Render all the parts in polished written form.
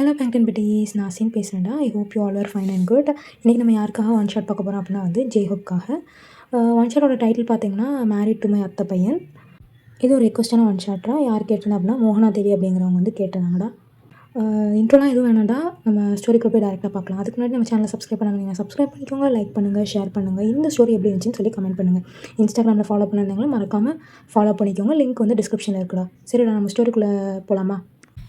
Hello Bangtan bitties, நான் சீன் பேசுகிறேன்டா. I hope you all are fine and good. இன்றைக்கி நம்ம யாருக்காக ஒன் ஷாட் பார்க்க போகிறோம் அப்படின்னா வந்து ஜெய்ஹோப்காக. ஒன் ஷாட்டோட டைட்டில் பார்த்தீங்கன்னா மேரிட் டு மை அத்தை பையன். இது ஒரு ரெக்வஸ்டான ஒன் ஷாட்டா. யார் கேட்டிருந்தா அப்படின்னா மோகனா தேவி அப்படிங்கிறவங்க வந்து கேட்டிருந்தாங்கடா. இன்ட்ரோலாம் எதுவும் வேணாண்டா, நம்ம ஸ்டோரிக்கு போய் டேரெக்டாக பார்க்கலாம். அதுக்கு முன்னாடி நம்ம சேனலை சப்ஸ்கிரைப் பண்ணாங்க, சப்ஸ்கிரைப் பண்ணிக்கோங்க, லைக் பண்ணுங்கள், ஷேர் பண்ணுங்கள். இந்த ஸ்டோரி எப்படி இருந்துச்சுன்னு சொல்லி கமெண்ட் பண்ணுங்கள். இன்ஸ்டாகிராமில் ஃபாலோ பண்ணியிருந்தாங்களும் மறக்காமல் ஃபாலோ பண்ணிக்கோங்க. லிங்க் வந்து டிஸ்கிரிப்ஷனில் இருக்குடா. சரிடா, நம்ம ஸ்டோரிக்குள்ளே போகலாமா?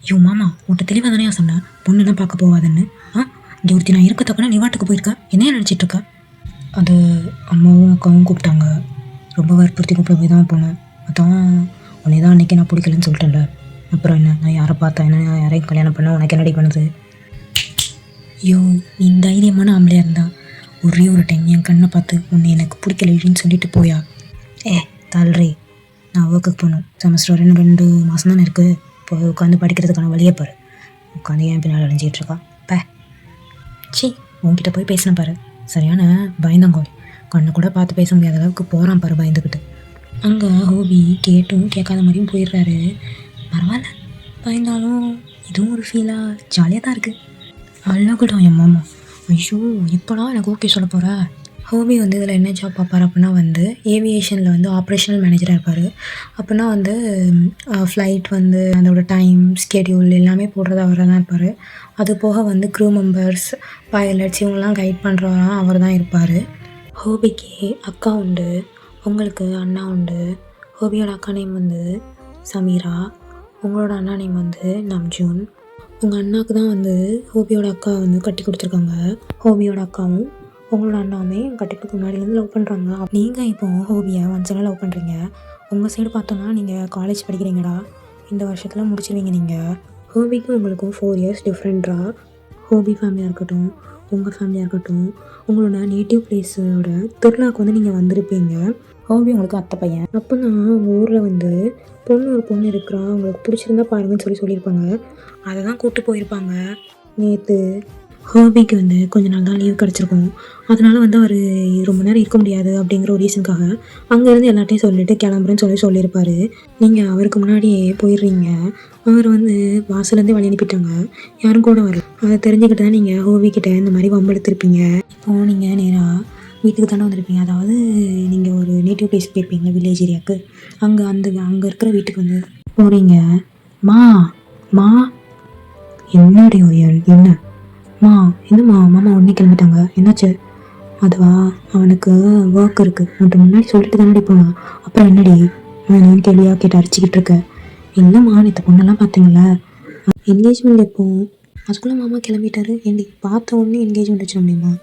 ஐயோ மாமா, உன்ட்ட தெளிவாக தானே சொன்னேன் பொண்ணுலாம் பார்க்க போகாதுன்னு. இங்கே ஒருத்தி நான் இருக்கத்தக்கனா நீ வாட்டுக்கு போயிருக்கா, என்னையா நினச்சிட்டு இருக்கா? அது அம்மாவும் அக்காவும் கூப்பிட்டாங்க, ரொம்ப வற்புறுத்தி கூப்பிட போய் தான் போனேன். அதான் உன்னை தான் அன்றைக்கி நான் பிடிக்கலன்னு சொல்லிட்டேன்ல. அப்புறம் என்ன, நான் யாரை பார்த்தேன் என்ன, யாரையும் கல்யாணம் பண்ண உனக்கு என்னடி பண்ணுது? ஐயோ, நீ தைரியமான ஆம்பளையாக இருந்தா ஒரே ஒரு டைம் என் கண்ணை பார்த்து உன்னை எனக்கு பிடிக்கலன்னு சொல்லிட்டு போயா. தல்றி, நான் ஒர்க்குக்கு போகணும். செமஸ்டர் 2 மாதம் தானே இருக்குது. இப்போ உட்காந்து படிக்கிறதுக்கான வழியே பாரு. உட்காந்து ஏன் பின்னால் அலைஞ்சிட்ருக்கா பே. சி, உன்கிட்ட போய் பேசின பாரு, சரியான பயந்தங்கோல். கண்ணை கூட பார்த்து பேச முடியாத அளவுக்கு போகிறான் பாரு பயந்துக்கிட்டு. அங்கே ஹோபி கேட்டும் கேட்காத மாதிரியும் போயிடுறாரு. பரவாயில்ல, பயந்தாலும் இதுவும் ஒரு ஃபீலாக ஜாலியாக தான் இருக்குது. அழகுதான் என் மாமா. ஐயோ, இப்போலாம் எனக்கு ஓகே சொல்ல போகிறா. ஹோபி வந்து இதில் என்ன ஜாப் பார்ப்பார் அப்படின்னா வந்து ஏவியேஷனில் வந்து ஆப்ரேஷனல் மேனேஜராக இருப்பார். அப்படின்னா வந்து ஃப்ளைட் வந்து அதோடய டைம் ஸ்கெடியூல் எல்லாமே போடுறது அவர் தான் இருப்பார். அது போக வந்து க்ரூ மெம்பர்ஸ், பைலட்ஸ் இவங்கெல்லாம் கைட் பண்ணுறவராம் அவர் தான் இருப்பார். ஹோபிக்கு அக்கா உண்டு, உங்களுக்கு அண்ணா உண்டு. ஹோபியோட அக்கா நேம் வந்து சமீரா, உங்களோட அண்ணா நேம் வந்து நம்ஜூன். உங்கள் அண்ணாவுக்கு தான் வந்து ஹோபியோட அக்கா வந்து கட்டி கொடுத்துருக்காங்க. ஹோபியோட அக்காவும் உங்களோட அண்ணாவுமே கட்டிக்கு முன்னாடிலேருந்து லவ் பண்ணுறாங்க. நீங்கள் இப்போ ஹோபியை ஒன்ஸெல்லாம் லவ் பண்ணுறீங்க. உங்கள் சைடு பார்த்தோன்னா நீங்கள் காலேஜ் படிக்கிறீங்கடா, இந்த வருஷத்தில் முடிச்சிருவீங்க. நீங்கள் ஹோபிக்கும் உங்களுக்கும் 4 இயர்ஸ் டிஃப்ரெண்ட்ரா. ஹோபி ஃபேமிலியாக இருக்கட்டும், உங்கள் ஃபேமிலியாக இருக்கட்டும், உங்களோட நேட்டிவ் பிளேஸோட திருவிழாவுக்கு வந்து நீங்கள் வந்திருப்பீங்க. ஹோபி உங்களுக்கு அத்தை பையன். அப்போ தான் உங்கள் ஊரில் வந்து ஒரு பொண்ணு இருக்கிறா, உங்களுக்கு பிடிச்சிருந்தா பாருங்கன்னு சொல்லியிருப்பாங்க. அதை தான் கூப்பிட்டு போயிருப்பாங்க. நேற்று ஹோபிக்கு வந்து கொஞ்ச நாள் தான் லீவ் கிடச்சிருக்கும். அதனால் வந்து அவர் ரொம்ப நேரம் இருக்க முடியாது அப்படிங்கிற ஒரு ரீசனுக்காக அங்கேருந்து எல்லாத்தையும் சொல்லிவிட்டு கிளம்புறேன்னு சொல்லியிருப்பார். நீங்கள் அவருக்கு முன்னாடியே போயிடுறீங்க. அவர் வந்து வாசலேருந்தே வழி அனுப்பிட்டாங்க, யாரும் கூட வரல. அதை தெரிஞ்சுக்கிட்டு தான் நீங்கள் ஹோபிக்கிட்ட இந்த மாதிரி வம்பெடுத்திருப்பீங்க. இப்போது நீங்கள் நேராக வீட்டுக்கு தானே வந்திருப்பீங்க. அதாவது நீங்கள் ஒரு நேட்டிவ் பிளேஸ் போயிருப்பீங்க, வில்லேஜ் ஏரியாவுக்கு. அங்கே இருக்கிற வீட்டுக்கு வந்து போகிறீங்க. மா மா என்னடி என்ன என்னம்மா மாமா உடனே கிளம்பிட்டாங்க, என்னாச்சு? அதுவா, அவனுக்கு ஒர்க் இருக்குது, உன்ட்டு முன்னாடி சொல்லிட்டு தானடி போனான். அப்புறம் என்னடி நான் கேள்வியாக கேட்டு அடிச்சிக்கிட்டு இருக்க? இல்லைம்மா, நேற்று பொண்ணெல்லாம் பார்த்தீங்களா? என்கேஜ்மெண்ட் எப்போ? அதுக்குள்ளே மாமா கிளம்பிட்டாரு. ஏண்டி பார்த்த உடனே என்கேஜ்மெண்ட் வச்சிட முடியுமா?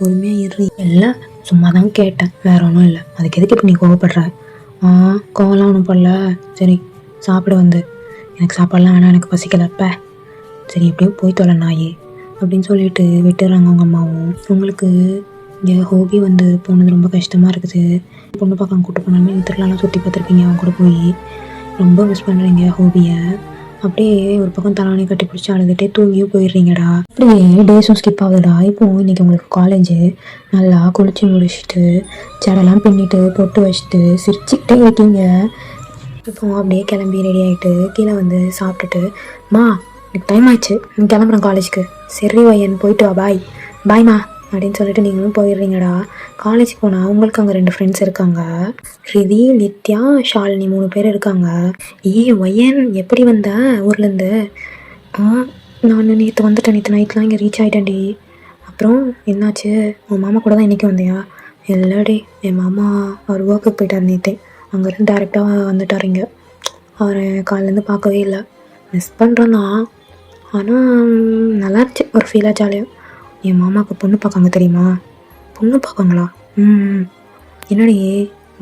பொறுமையாக ஏறி. இல்லை, சும்மா தான் கேட்டேன், வேற ஒன்றும் இல்லை. அதுக்கு எதுக்கு இப்போ நீ கோவப்படுற? கோவம்லாம் ஒன்றும் போடல. சரி சாப்பிட வந்து. எனக்கு சாப்பாடெலாம் வேணாம், எனக்கு பசிக்கலப்ப. சரி எப்படியும் போய் தொலை நாயே அப்படின்னு சொல்லிட்டு விட்டுறாங்க அவங்க அம்மாவும். உங்களுக்கு இங்கே ஹோபி வந்து போனது ரொம்ப கஷ்டமாக இருக்குது. பொண்ணு பார்க்க கூப்பிட்டு போனாலுமே திருவிழாலாம் சுற்றி பார்த்துருப்பீங்க. அவங்க கூட போய் ரொம்ப மிஸ் பண்ணுறீங்க ஹோபியை. அப்படியே ஒரு பக்கம் தலானே கட்டி பிடிச்சி அழுதுகிட்டே தூங்கியும் போயிடுறீங்கடா. அப்படியே டேஸும் ஸ்கிப் ஆகுதுடா. இப்போது இன்றைக்கி உங்களுக்கு காலேஜு, நல்லா குளிச்சு முடிச்சுட்டு ஜடெல்லாம் பின்னிட்டு பொட்டு வச்சுட்டு சிரிச்சுக்கிட்டே இருக்கீங்க. இப்போ அப்படியே கிளம்பி ரெடி ஆகிட்டு கீழே வந்து சாப்பிட்டுட்டு, மா எனக்கு டைம் ஆயிடுச்சு, நீ கிளம்புறேன் காலேஜுக்கு. சரி வையன், போயிட்டு வா, பாய்மா அப்படின்னு சொல்லிட்டு நீங்களும் போயிடுறீங்கடா. காலேஜ் போனால் உங்களுக்கு அங்கே 2 ஃப்ரெண்ட்ஸ் இருக்காங்க, ரிதி, நித்யா, ஷாலினி, 3 பேர் இருக்காங்க. வையன், எப்படி வந்த ஊர்லேருந்து? நான் நேற்று வந்துட்டேன், நேற்று நைட்லாம் இங்கே ரீச் ஆகிட்டேன்டி. அப்புறம் என்னாச்சு, உன் மாமா கூட தான் இன்றைக்கி வந்தியா? இல்லடி, என் மாமா அவர் ஒர்க்குக்கு போயிட்டார் நேற்று. அங்கேருந்து டேரெக்டாக வந்துட்டாருங்க. அவரை காலையிலேருந்து பார்க்கவே இல்லை. மிஸ் பண்ணுறேன்னா, ஆனால் நல்லா இருந்துச்சு, ஒரு ஃபீலாக ஜாலியாக. என் மாமாவுக்கு பொண்ணு பார்க்காங்க தெரியுமா? பொண்ணு பார்ப்பாங்களா? என்னடி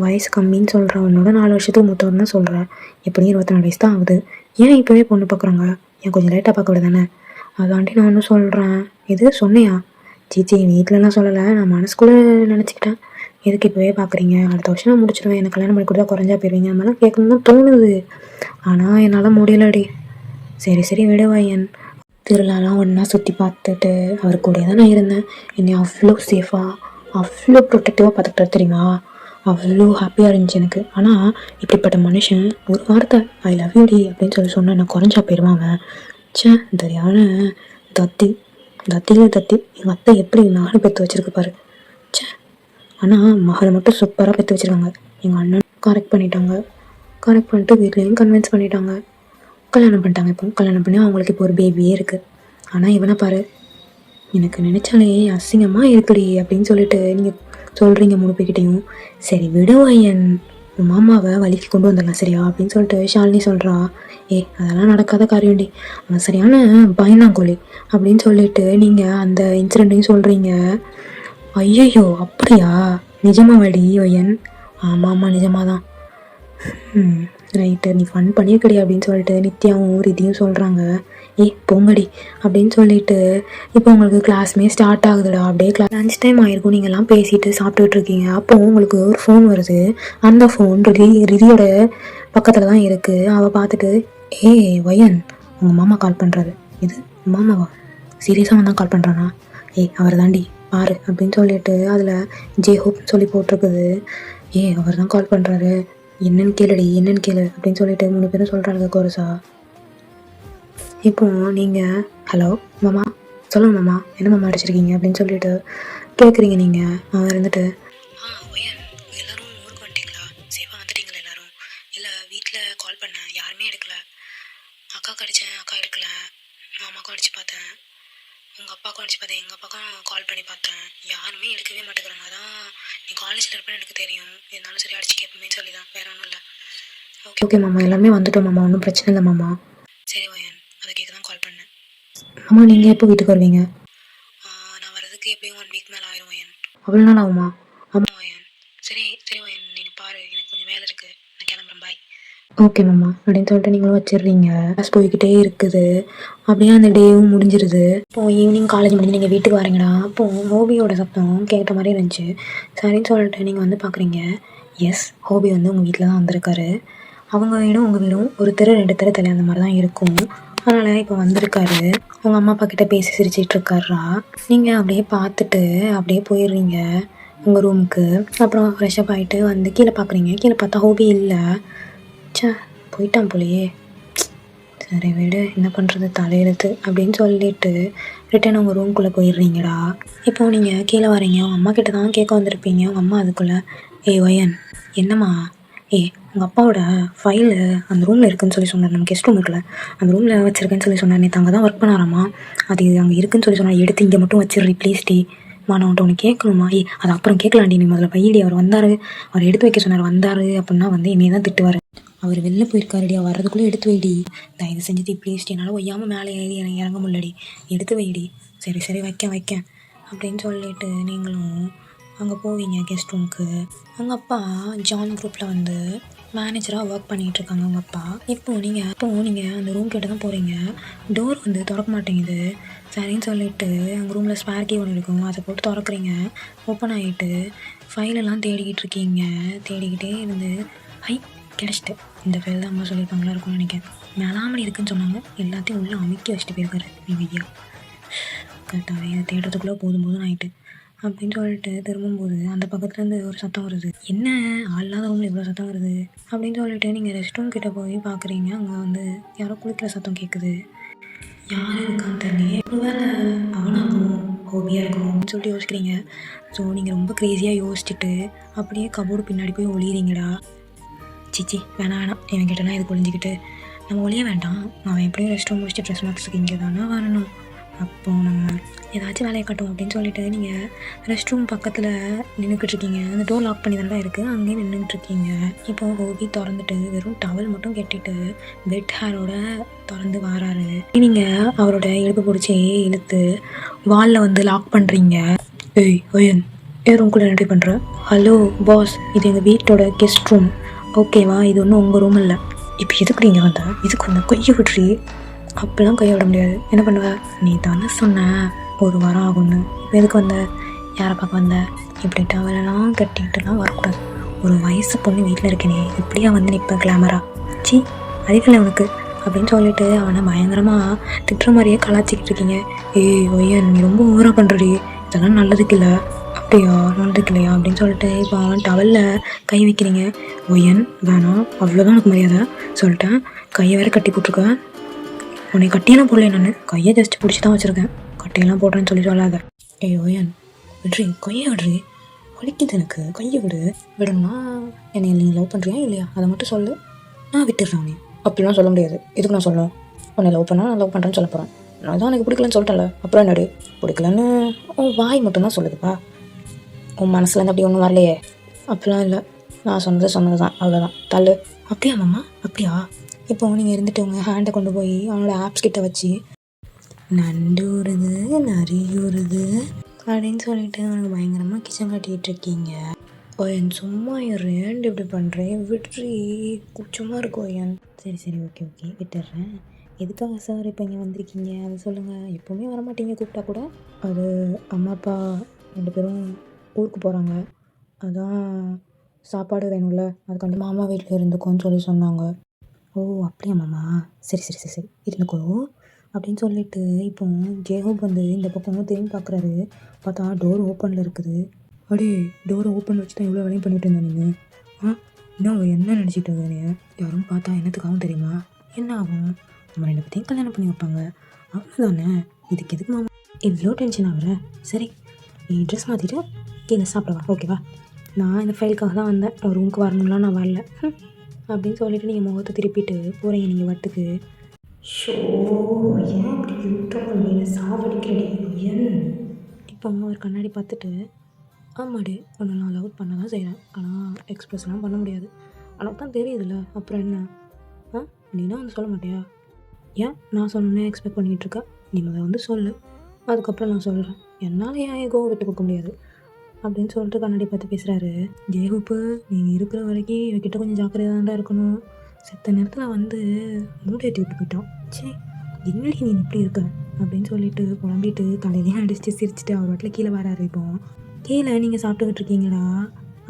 வயசு கம்மின்னு சொல்கிறேன், உன்னோட 4 வருஷத்துக்கு மூத்தவன் தான் சொல்கிறேன். எப்படியும் 24 வயசு தான் ஆகுது. ஏன் இப்போவே பொண்ணு பார்க்குறாங்க? ஏன் கொஞ்சம் லேட்டாக பார்க்க விட தானே? அதாண்டி நான் ஒன்றும் சொல்கிறேன். எது சொன்னியா? சீச்சி, வீட்டிலலாம் சொல்லலை, நான் மனசுக்குள்ளே நினச்சிக்கிட்டேன். எதுக்கு இப்போவே பார்க்குறீங்க? அடுத்த வருஷம் நான் முடிச்சிடுவேன், எனக்கு கல்யாணம் பண்ணி கொடுத்தா குறைஞ்சா போயிடுவீங்க. நம்மளாம் கேட்கணுன்னு தான் தோணுது, ஆனால் என்னால் முடியலடி. சரி விடுவாயன். திருவிழாலாம் ஒன்றா சுற்றி பார்த்துட்டு அவர் கூட தான் நான் இருந்தேன். என்னை அவ்வளோ சேஃபாக, அவ்வளோ ப்ரொடெக்டிவாக பார்த்துக்கிட்டாரு தெரியுமா? அவ்வளோ ஹாப்பியாக இருந்துச்சு எனக்கு. ஆனால் இப்படிப்பட்ட மனுஷன் ஒரு வார்த்தை ஐ லவ் யூ டி அப்படின்னு சொல்லி சொன்னால் நான் குறைஞ்சா போயிடுவாங்க. சரியான தத்தி தத்திலே தத்தி எங்கள் அத்தை எப்படி நானும் பெற்று வச்சிருக்கு பாரு. ச்சே. ஆனால் மகளை மட்டும் சூப்பராக பெற்று வச்சுருக்காங்க. எங்கள் அண்ணன் கரெக்ட் பண்ணிட்டாங்க. கரெக்ட் பண்ணிட்டு வீட்லேயும் கன்வின்ஸ் பண்ணிட்டாங்க. கல்யாணம் பண்ணிட்டாங்க. இப்போ கல்யாணம் பண்ணி அவங்களுக்கு இப்போ ஒரு பேபியே இருக்குது. ஆனால் இவனை பாரு, எனக்கு நினச்சாலே அசிங்கமாக இருக்குடி அப்படின்னு சொல்லிட்டு நீங்கள் சொல்கிறீங்க 3 பேர்கிட்டையும். சரி விடுவாயன், உன் மாமாவை வலிக்கு கொண்டு வந்துடலாம் சரியா அப்படின்னு சொல்லிட்டு ஷாலினி சொல்கிறா. அதெல்லாம் நடக்காத காரியம்டி, அவன் சரியான பயந்தாங்கோழி அப்படின்னு சொல்லிட்டு நீங்கள் அந்த இன்சிடெண்ட்டையும் சொல்கிறீங்க. ஐயையோ அப்படியா, நிஜமாவாடி ஒயன்? ஆமாம் நிஜமாக தான். ரைட்டு, நீ ஃபன் பண்ணியிருக்கடி அப்படின்னு சொல்லிட்டு நித்யாவும் ரிதியும் சொல்கிறாங்க. போங்கடி அப்படின்னு சொல்லிட்டு இப்போ உங்களுக்கு கிளாஸ்மே ஸ்டார்ட் ஆகுதுடா. அப்படியே லஞ்ச் டைம் ஆகிருக்கும், நீங்கள்லாம் பேசிட்டு சாப்பிட்டுட்டு இருக்கீங்க. அப்போ உங்களுக்கு ஒரு ஃபோன் வருது. அந்த ஃபோன் ரிதியோட பக்கத்தில் தான் இருக்குது. அவள் பார்த்துட்டு ஒயன் உங்கள் மாமா கால் பண்ணுறாரு. இது மாமாவா? சீரியஸாக தான் கால் பண்ணுறானா? அவர் தாண்டி பாரு அப்படின்னு சொல்லிட்டு அதில் ஜேஹோப்னு சொல்லி போட்டிருக்குது. அவர் தான் கால் பண்ணுறாரு, என்னன்னு கேளுடி என்னன்னு கேளு அப்படின்னு சொல்லிட்டு 3 பேரும் சொல்கிறாங்க கோரஸா. இப்போ நீங்கள் ஹலோ மாமா, சொல்லுங்க மாமா, என்ன மாமா அடிச்சிருக்கீங்க அப்படின்னு சொல்லிட்டு கேட்குறீங்க. நீங்கள் அவன் இருந்துட்டு ஒயன் எல்லோரும் ஊருக்கு வந்துட்டீங்களா? சேஃபாக வந்துட்டீங்களா எல்லோரும்? இல்லை வீட்டில் கால் பண்ணேன், யாருமே எடுக்கல. அக்காவுக்கு அடித்தேன், அக்கா எடுக்கல. மாமாவுக்கும் அடித்து பார்த்தேன், உங்கள் அப்பாவுக்கும் அடித்து பார்த்தேன், எங்கள் அப்பாவுக்கும் கால் பண்ணி பார்த்தேன், யாருமே எடுக்கவே மாட்டேங்கிறாங்க. அதான் நீ காலேஜில் இருப்பேன்னு எனக்கு தெரியும், இருந்தாலும் சரி அடிச்சு கேட்போமே சொல்லி தான், வேற ஒன்றும் இல்லை. ஓகே மாமா, எல்லாமே வந்துட்டோம் மாமா, ஒன்றும் பிரச்சனை இல்லை மாமா. சரி ஒயன், அதை கேட்க தான் கால் பண்ணேன். மாமா நீங்கள் எப்போ வீட்டுக்கு வருவீங்க? நான் வர்றதுக்கு எப்படியும் 1 வீக் மேலே ஆயிரும் ஒயன். அவ்வளோ நாள் ஆகுமா? ஆமாம் ஒயன். சரி சரி ஒயன், நீ பாரு, எனக்கு கொஞ்சம் வேலை இருக்குது, நான் கிளம்புறேன், பாய். ஓகே மாமா அப்படின்னு சொல்லிட்டு நீங்களும் வச்சிடுறீங்க. கிளாஸ் போய்கிட்டே இருக்குது. அப்படியே அந்த டேவும் முடிஞ்சிருது. இப்போது ஈவினிங் காலேஜ் முடிஞ்சு நீங்கள் வீட்டுக்கு வரீங்கடா. அப்போது ஹோபியோட சத்தம் கேட்ட மாதிரி இருந்துச்சு. சரின்னு சொல்லிட்டு நீங்கள் வந்து பார்க்குறீங்க. எஸ், ஹோபி வந்து உங்கள் வீட்டில் தான் வந்திருக்காரு. அவங்க வீடும் உங்கள் வீடும் ஒரு தெரு 2 தெரு தள்ளி அந்த மாதிரி தான் இருக்கும். அதனால் இப்போ வந்திருக்காரு. அவங்க அம்மா அப்பா கிட்டே பேசி சிரிச்சிட்டு இருக்காரா. நீங்கள் அப்படியே பார்த்துட்டு அப்படியே போயிடுறீங்க உங்கள் ரூமுக்கு. அப்புறம் ஃப்ரெஷ்அப் ஆகிட்டு வந்து கீழே பார்க்குறீங்க. கீழே பார்த்தா ஹோபி இல்லை. போயிட்டான் போலையே. சரி விடு, என்ன பண்ணுறது, தலையெழுத்து அப்படின்னு சொல்லிட்டு ரிட்டன் உங்கள் ரூம்குள்ளே போயிடுறீங்கடா. இப்போது நீங்கள் கீழே வரீங்க. உங்கள் அம்மா கிட்ட தான் கேட்க வந்திருப்பீங்க. உங்கள் அம்மா அதுக்குள்ளே ஒயன் என்னம்மா? உங்கள் அப்பாவோட ஃபைலு அந்த ரூமில் இருக்குதுன்னு சொல்லி சொன்னார். நம்ம கெஸ்ட் ரூம் இருக்குல்ல, அந்த ரூமில் வச்சுருக்கேன்னு சொல்லி சொன்னார். நேற்று அங்கே தான் ஒர்க் பண்ணாராம்மா. அது அங்கே இருக்குதுன்னு சொல்லி சொன்னார். எடுத்து இங்கே மட்டும் வச்சிடுறீ ப்ளீஸ் டி. நான் ஒன்று கேட்கணுமா? அது அப்புறம் கேட்கலாண்டி, நீ முதல்ல பையடி. அவர் வந்தார், அவர் எடுத்து வைக்க சொன்னார். வந்தார் அப்படின்னா வந்து என்னையே தான் திட்டுவார். அவர் வெளில போயிருக்காருடி, வர்றதுக்குள்ளே எடுத்து வைடி. தயவு செஞ்சு ப்ளீஸ், என்னால் ஒய்யாமல் மேலே ஏறி எனக்கு இறங்க முடியலடி, எடுத்து வைடி. சரி சரி வைக்க அப்படின்னு சொல்லிட்டு நீங்களும் அங்கே போவீங்க கெஸ்ட் ரூமுக்கு. உங்கள் அப்பா ஜான் குரூப்பில் வந்து மேனேஜராக ஒர்க் பண்ணிகிட்ருக்காங்க உங்கள் அப்பா. இப்போது நீங்கள் அந்த ரூம் கிட்ட தான் போகிறீங்க. டோர் வந்து திறக்க மாட்டேங்குது. சரின்னு சொல்லிட்டு அங்கே ரூமில் ஸ்பேர் கீ ஒன்று இருக்கும், அதை போட்டு திறக்குறீங்க. ஓப்பன் ஆகிட்டு ஃபைலெல்லாம் தேடிக்கிட்டு இருக்கீங்க. தேடிக்கிட்டே இருந்து கிடச்சிட்டு. இந்த ஃபைல் தான் அம்மா சொல்லியிருப்பாங்களா இருக்கும்னு நினைக்கிறேன். மேலாமணி இருக்குதுன்னு சொன்னாங்க, எல்லாத்தையும் உள்ளே அமைக்கி வச்சுட்டு போயிருக்காரு ஐயா. கரெக்டாக அதை தேடுறதுக்குள்ளே போதும் ஆகிட்டு அப்படின்னு சொல்லிட்டு திரும்பும்போது அந்த பக்கத்துலேருந்து ஒரு சத்தம் வருது. என்ன ஆளாத ரூமில் இவ்வளோ சத்தம் வருது அப்படின்னு சொல்லிட்டு நீங்கள் ரெஸ்ட் ரூம் கிட்டே போய் பார்க்குறீங்க. அங்கே வந்து யாரோ குளிக்கிற சத்தம் கேட்குது. யார் இருக்கான்னு தெரியல, ஒரு வேளை அவனாக்கும் ஹோபியாக இருக்கும் அப்படின்னு சொல்லிட்டு யோசிக்கிறீங்க. ஸோ நீங்கள் ரொம்ப க்ரேஸியாக யோசிச்சுட்டு அப்படியே கபோர்டு பின்னாடி போய் ஒளியிறீங்கடா. சிச்சி வேணாம், இவன்கிட்டலாம் இது ஒளிஞ்சிக்கிட்டு நம்ம ஒளிய வேண்டாம். அவன் எப்படியும் ரெஸ்ட் ரூம் முடிச்சுட்டு ட்ரெஸ் மார்க்ஸுக்கு இங்கே தானே வரணும். அப்போது நம்ம ஏதாச்சும் வேலையை காட்டும் அப்படின்னு சொல்லிட்டு நீங்கள் ரெஸ்ட் ரூம் பக்கத்தில் நின்றுக்கிட்டுருக்கீங்க. அந்த டோர் லாக் பண்ணி தானே இருக்குது, அங்கேயே நின்றுட்டுருக்கீங்க. இப்போது ஹோபி திறந்துட்டு வெறும் டவல் மட்டும் கட்டிட்டு வெட் ஹேரோட திறந்து வராரு. நீங்கள் அவரோட இழுப்பு பிடிச்சி இழுத்து வாலில் வந்து லாக் பண்ணுறீங்க. ஒயன் ரூம் கூட என்ட்ரி பண்ணுற. ஹலோ பாஸ், இது எங்கள் வீட்டோட கெஸ்ட் ரூம், ஓகேவா? இது ஒன்றும் உங்கள் ரூம் இல்லை. இப்போ எதுக்கு நீங்கள் வந்த? இதுக்கு வந்த கையை விட்றி. அப்பெல்லாம் கையை விட முடியாது. என்ன பண்ணுவ? நீ தானே சொன்ன 1 வாரம் ஆகும்னு. இப்போ எதுக்கு வந்த? யாரை பார்க்க வந்த? இப்படி டவலெல்லாம் கட்டிக்கிட்டுலாம் வரக்கூடாது. ஒரு வயசு பொண்ணு வீட்டில் இருக்கேனே, இப்படியா வந்து நிற்ப கிளாமரா? சி அறிவில்லை உனக்கு அப்படின்னு சொல்லிட்டு அவனை பயங்கரமாக திட்டுற மாதிரியே கலாச்சிக்கிட்டு இருக்கீங்க. ஒய்யன் நீ ரொம்ப ஓவராக பண்ணுறடி, இதெல்லாம் நல்லதுக்கு இல்லை. அப்படியா? நல்லதுக்கு இல்லையா அப்படின்னு சொல்லிட்டு இப்போ அவன் டவலில் கை வைக்கிறீங்க. ஒய்யன் வேணாம், அவ்வளோதான் எனக்கு மரியாதை சொல்லிட்டேன். கையை வேற கட்டி போட்டிருக்கேன். உன்னை கட்டியெல்லாம் போடல, நான் கையை ஜஸ்ட் பிடிச்சி தான் வச்சுருக்கேன். கட்டியெல்லாம் போடுறேன்னு சொல்லி சொல்லாத. ஏய் ஓயன், விட்ரி, கையை விட்ரி, வலிக்குது எனக்கு, கையை விடு. விடணும்னா என்னை நீ லவ் பண்ணுறியா இல்லையா அதை மட்டும் சொல்லு, நான் விட்டுடுறேன். உன்னை அப்படிலாம் சொல்ல முடியாது. எதுக்கு நான் சொல்லணும்? உன்னை லவ் பண்ணால் நான் லவ் பண்ணுறேன்னு சொல்ல போகிறேன். நான் தான் எனக்கு பிடிக்கலன்னு சொல்லிட்டேன்ல, அப்புறம் என்னடி? பிடிக்கலன்னு உன் வாய் மட்டும்தான் சொல்லுதுப்பா, உன் மனசுலேருந்து அப்படி ஒன்றும் வரலையே. அப்படிலாம் இல்லை, நான் சொன்னது தான், அவ்வளோதான், தள்ளு. அப்படியா மாமா? அப்படியா? இப்போ நீங்கள் இருந்துட்டு உங்கள் ஹேண்டை கொண்டு போய் அவனோட ஆப்ஸ் கிட்ட வச்சு நண்டு ஊறுது நரி ஊறுது அப்படின்னு சொல்லிட்டு அவனுக்கு பயங்கரமாக கிச்சன் கட்டிகிட்டு இருக்கீங்க. ஓயன் சும்மா ஏன்டு இப்படி பண்ணுறேன், விட்ரி, கூச்சமாக இருக்கும் ஓயன். சரி ஓகே விட்டுடுறேன். எதுக்காக சார் இப்போ இங்கே வந்திருக்கீங்க அதை சொல்லுங்கள். எப்போவுமே வரமாட்டீங்க கூப்பிட்டா கூட. அது அம்மா அப்பா 2 பேரும் ஊருக்கு போகிறாங்க, அதான் சாப்பாடு வேணும்ல, அதுக்காண்டி மாமா வீட்டில் இருந்துக்கோன்னு சொல்லி சொன்னாங்க. ஓ அப்படியா மாமா? சரி இருந்துக்கோ அப்படின்னு சொல்லிட்டு இப்போ ஜேஹோப் வந்து இந்த பக்கம் திரும்பி பார்க்குறாரு. பார்த்தா டோர் ஓப்பனில் இருக்குது. அப்படியே டோரை ஓப்பன் வச்சு தான் இவ்வளோ வேலையும் பண்ணிட்டு இருந்தேன் நீங்கள். இன்னும் என்ன நினச்சிட்டு இருக்கீங்க? யாரும் பார்த்தா என்னத்துக்காகவும் தெரியுமா? என்ன ஆகும்? நம்ம 2 பேர்த்தையும் கல்யாணம் பண்ணி வைப்பாங்க, அவ்வளோதானே. இதுக்கு எதுக்கு மாமா இவ்வளோ டென்ஷன் ஆகுற? சரி, நீ ட்ரெஸ் மாற்றிட்டு கீழே சாப்பிடவா, ஓகேவா? நான் இந்த ஃபைலுக்காக தான் வந்தேன், ஒரு ரூமுக்கு வரணும்லாம் நான் வரல அப்படின்னு சொல்லிட்டு நீங்கள் முகத்தை திருப்பிட்டு போகிறீங்க நீங்கள் வட்டுக்கு. ஷோ, ஏன் அப்படி யூட்டம் பண்ணி சாவடிக்கிறடி ஏன்? இப்போ அவர் கண்ணாடி பார்த்துட்டு, ஆமாடி ஒன்று நான் லவ் பண்ண தான் செய்கிறேன், ஆனால் எக்ஸ்ப்ரெஸ்லாம் பண்ண முடியாது, எனக்கு தான் தெரியுதுல்ல, அப்புறம் என்ன? நீனா வந்து சொல்ல மாட்டியா? ஏன் நான் சொன்னேன் எக்ஸ்பெக்ட் பண்ணிகிட்ருக்கா? நீ அதை வந்து சொல்லு, அதுக்கப்புறம் நான் சொல்கிறேன். என்னால் ஏன் எகோ விட்டு கொடுக்க முடியாது அப்படின்னு சொல்லிட்டு கண்ணாடி பார்த்து பேசுகிறாரு. ஜேஹோப்பு, நீங்கள் இருக்கிற வரைக்கும் இவகிட்ட கொஞ்சம் ஜாக்கிரதையாக தான் இருக்கணும். செத்த நேரத்தில் வந்து மூட்டை ஏற்றி விட்டு போயிட்டான். சரி, என்னடி நீ இப்படி இருக்க அப்படின்னு சொல்லிட்டு புலம்பிட்டு தலையிலையும் அடிச்சுட்டு சிரிச்சுட்டு அவர் வாட்டில் கீழே வராரு. இப்போ கீழே நீங்கள் சாப்பிட்டுக்கிட்டு இருக்கீங்களா,